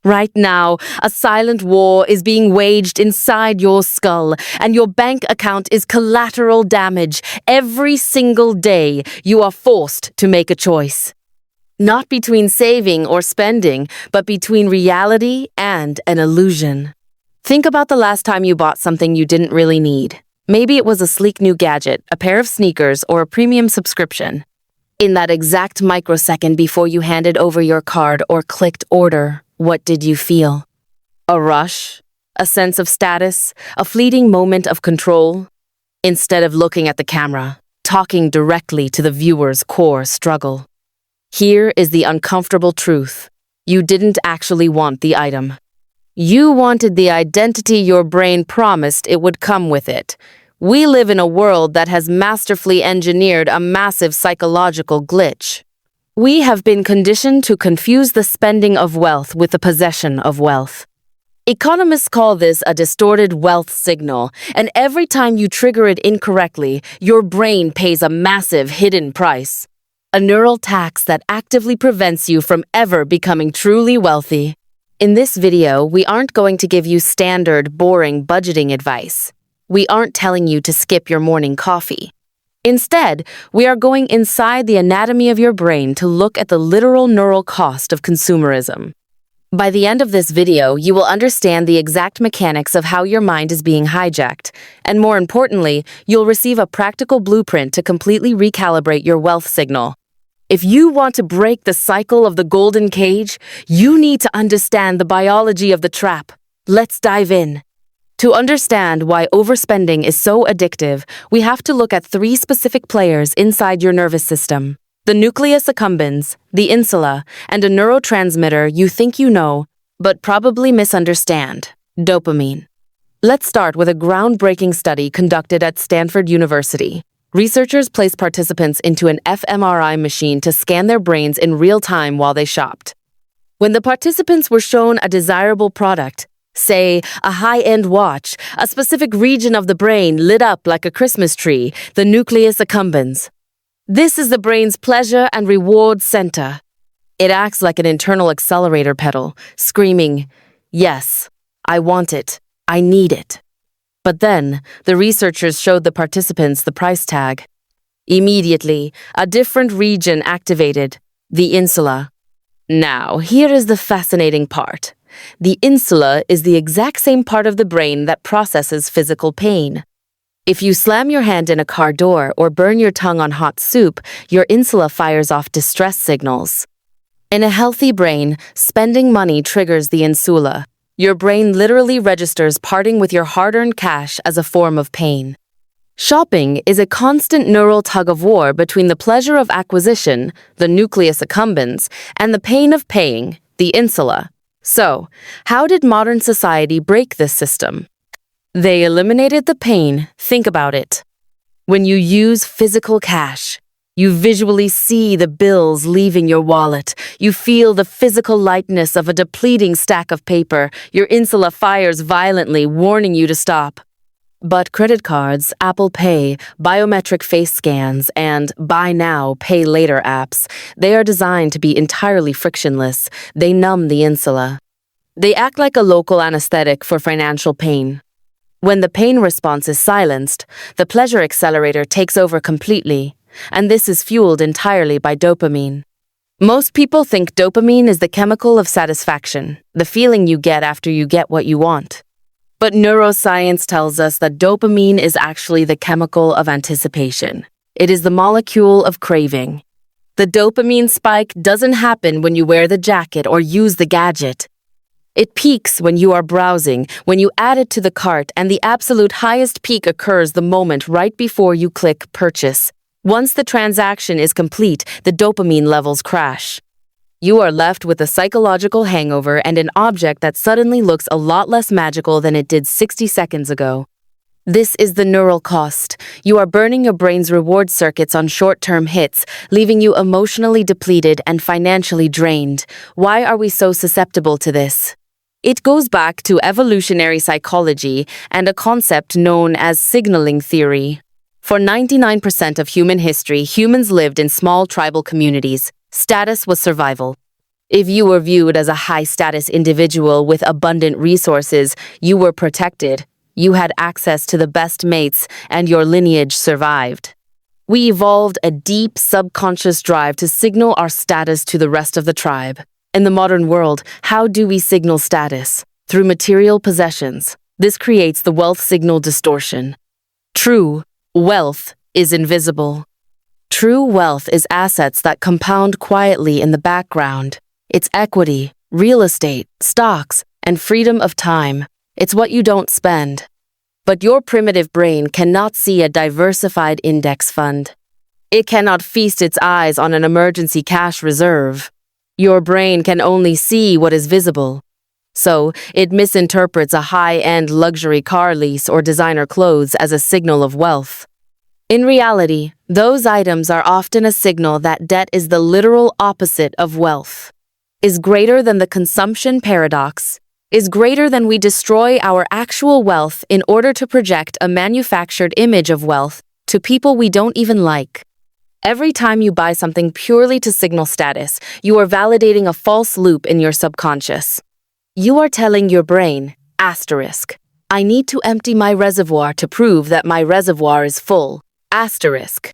Right now, a silent war is being waged inside your skull, and your bank account is collateral damage. Every single day, you are forced to make a choice. Not between saving or spending, but between reality and an illusion. Think about the last time you bought something you didn't really need. Maybe it was a sleek new gadget, a pair of sneakers, or a premium subscription. In that exact microsecond before you handed over your card or clicked order, what did you feel? A rush? A sense of status? A fleeting moment of control? Instead of looking at the camera, talking directly to the viewer's core struggle. Here is the uncomfortable truth. You didn't actually want the item. You wanted the identity your brain promised it would come with it. We live in a world that has masterfully engineered a massive psychological glitch. We have been conditioned to confuse the spending of wealth with the possession of wealth. Economists call this a distorted wealth signal, and every time you trigger it incorrectly, your brain pays a massive hidden price. A neural tax that actively prevents you from ever becoming truly wealthy. In this video, we aren't going to give you standard, boring budgeting advice. We aren't telling you to skip your morning coffee. Instead, we are going inside the anatomy of your brain to look at the literal neural cost of consumerism. By the end of this video, you will understand the exact mechanics of how your mind is being hijacked, and more importantly, you'll receive a practical blueprint to completely recalibrate your wealth signal. If you want to break the cycle of the golden cage, you need to understand the biology of the trap. Let's dive in. To understand why overspending is so addictive, we have to look at three specific players inside your nervous system: the nucleus accumbens, the insula, and a neurotransmitter you think you know, but probably misunderstand: dopamine. Let's start with a groundbreaking study conducted at Stanford University. Researchers placed participants into an fMRI machine to scan their brains in real time while they shopped. When the participants were shown a desirable product, say a high-end watch, a specific region of the brain lit up like a Christmas tree, the nucleus accumbens. This is the brain's pleasure and reward center. It acts like an internal accelerator pedal, screaming, "Yes, I want it. I need it." But then, the researchers showed the participants the price tag. Immediately, a different region activated, the insula. Now, here is the fascinating part. The insula is the exact same part of the brain that processes physical pain. If you slam your hand in a car door or burn your tongue on hot soup, your insula fires off distress signals. In a healthy brain, spending money triggers the insula. Your brain literally registers parting with your hard-earned cash as a form of pain. Shopping is a constant neural tug-of-war between the pleasure of acquisition, the nucleus accumbens, and the pain of paying, the insula. So, how did modern society break this system? They eliminated the pain. Think about it. When you use physical cash, you visually see the bills leaving your wallet. You feel the physical lightness of a depleting stack of paper. Your insula fires violently, warning you to stop. But credit cards, Apple Pay, biometric face scans, and buy now, pay later apps, they are designed to be entirely frictionless. They numb the insula. They act like a local anesthetic for financial pain. When the pain response is silenced, the pleasure accelerator takes over completely, and this is fueled entirely by dopamine. Most people think dopamine is the chemical of satisfaction, the feeling you get after you get what you want. But neuroscience tells us that dopamine is actually the chemical of anticipation. It is the molecule of craving. The dopamine spike doesn't happen when you wear the jacket or use the gadget. It peaks when you are browsing, when you add it to the cart, and the absolute highest peak occurs the moment right before you click purchase. Once the transaction is complete, the dopamine levels crash. You are left with a psychological hangover and an object that suddenly looks a lot less magical than it did 60 seconds ago. This is the neural cost. You are burning your brain's reward circuits on short-term hits, leaving you emotionally depleted and financially drained. Why are we so susceptible to this? It goes back to evolutionary psychology and a concept known as signaling theory. For 99% of human history, humans lived in small tribal communities. Status was survival. If you were viewed as a high-status individual with abundant resources, you were protected. You had access to the best mates, and your lineage survived. We evolved a deep subconscious drive to signal our status to the rest of the tribe. In the modern world, how do we signal status? Through material possessions. This creates the wealth signal distortion. True wealth is invisible. True wealth is assets that compound quietly in the background. It's equity, real estate, stocks, and freedom of time. It's what you don't spend. But your primitive brain cannot see a diversified index fund. It cannot feast its eyes on an emergency cash reserve. Your brain can only see what is visible. So, it misinterprets a high-end luxury car lease or designer clothes as a signal of wealth. In reality, those items are often a signal that debt is the literal opposite of wealth. Is greater than the consumption paradox, is greater than we destroy our actual wealth in order to project a manufactured image of wealth to people we don't even like. Every time you buy something purely to signal status, you are validating a false loop in your subconscious. You are telling your brain, asterisk, I need to empty my reservoir to prove that my reservoir is full, asterisk.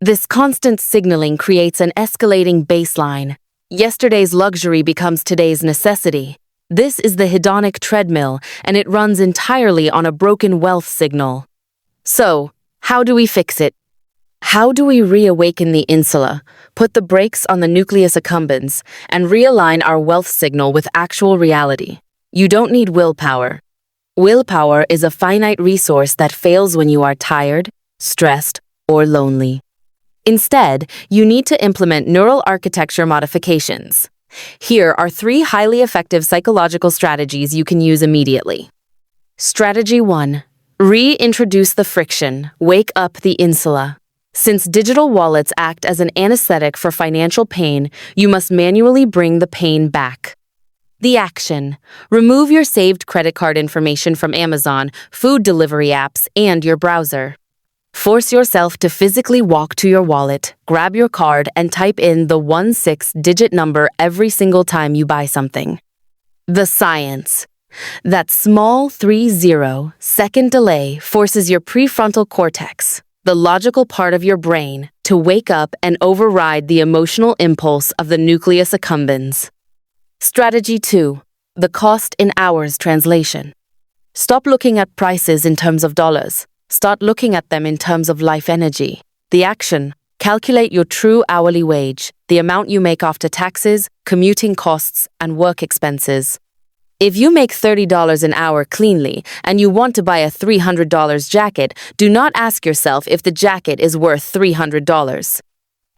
This constant signaling creates an escalating baseline. Yesterday's luxury becomes today's necessity. This is the hedonic treadmill, and it runs entirely on a broken wealth signal. So, how do we fix it? How do we reawaken the insula, put the brakes on the nucleus accumbens, and realign our wealth signal with actual reality? You don't need willpower. Willpower is a finite resource that fails when you are tired, stressed, or lonely. Instead, you need to implement neural architecture modifications. Here are 3 highly effective psychological strategies you can use immediately. Strategy 1. Reintroduce the friction. Wake up the insula. Since digital wallets act as an anesthetic for financial pain, you must manually bring the pain back. The action. Remove your saved credit card information from Amazon, food delivery apps, and your browser. Force yourself to physically walk to your wallet, grab your card, and type in the 16-digit number every single time you buy something. The science. That small 30-second delay forces your prefrontal cortex, the logical part of your brain, to wake up and override the emotional impulse of the nucleus accumbens. Strategy 2. The cost in hours translation. Stop looking at prices in terms of dollars. Start looking at them in terms of life energy. The action. Calculate your true hourly wage, the amount you make after taxes, commuting costs, and work expenses. If you make $30 an hour cleanly and you want to buy a $300 jacket, do not ask yourself if the jacket is worth $300.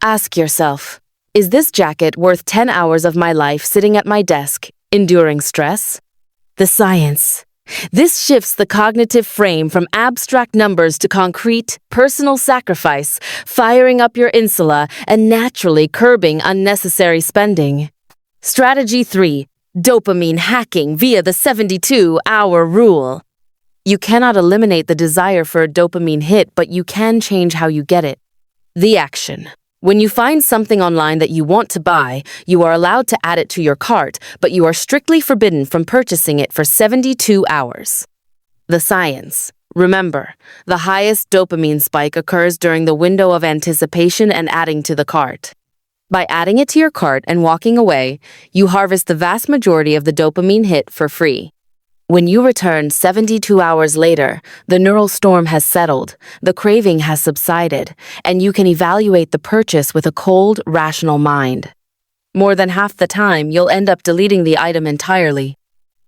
Ask yourself, is this jacket worth 10 hours of my life sitting at my desk, enduring stress? The science. This shifts the cognitive frame from abstract numbers to concrete, personal sacrifice, firing up your insula and naturally curbing unnecessary spending. Strategy 3. Dopamine hacking via the 72-hour rule. You cannot eliminate the desire for a dopamine hit, but you can change how you get it. The action. When you find something online that you want to buy, you are allowed to add it to your cart, but you are strictly forbidden from purchasing it for 72 hours. The science. Remember, the highest dopamine spike occurs during the window of anticipation and adding to the cart. By adding it to your cart and walking away, you harvest the vast majority of the dopamine hit for free. When you return 72 hours later, the neural storm has settled, the craving has subsided, and you can evaluate the purchase with a cold, rational mind. More than half the time, you'll end up deleting the item entirely.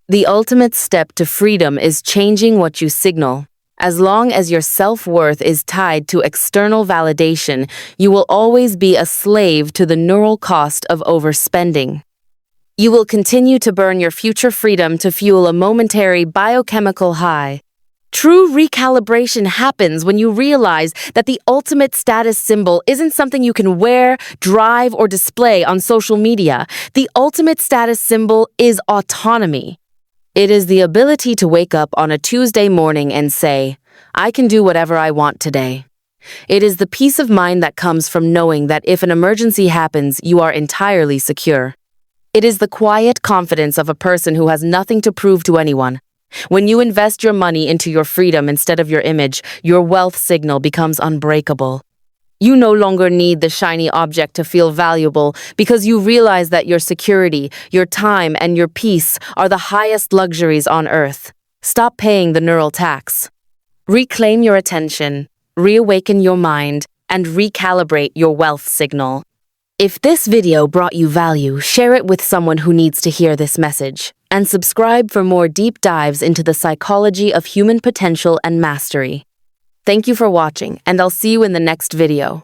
The ultimate step to freedom is changing what you signal. As long as your self-worth is tied to external validation, you will always be a slave to the neural cost of overspending. You will continue to burn your future freedom to fuel a momentary biochemical high. True recalibration happens when you realize that the ultimate status symbol isn't something you can wear, drive, or display on social media. The ultimate status symbol is autonomy. It is the ability to wake up on a Tuesday morning and say, I can do whatever I want today. It is the peace of mind that comes from knowing that if an emergency happens, you are entirely secure. It is the quiet confidence of a person who has nothing to prove to anyone. When you invest your money into your freedom instead of your image, your wealth signal becomes unbreakable. You no longer need the shiny object to feel valuable because you realize that your security, your time, and your peace are the highest luxuries on earth. Stop paying the neural tax. Reclaim your attention, reawaken your mind, and recalibrate your wealth signal. If this video brought you value, share it with someone who needs to hear this message. And subscribe for more deep dives into the psychology of human potential and mastery. Thank you for watching, and I'll see you in the next video.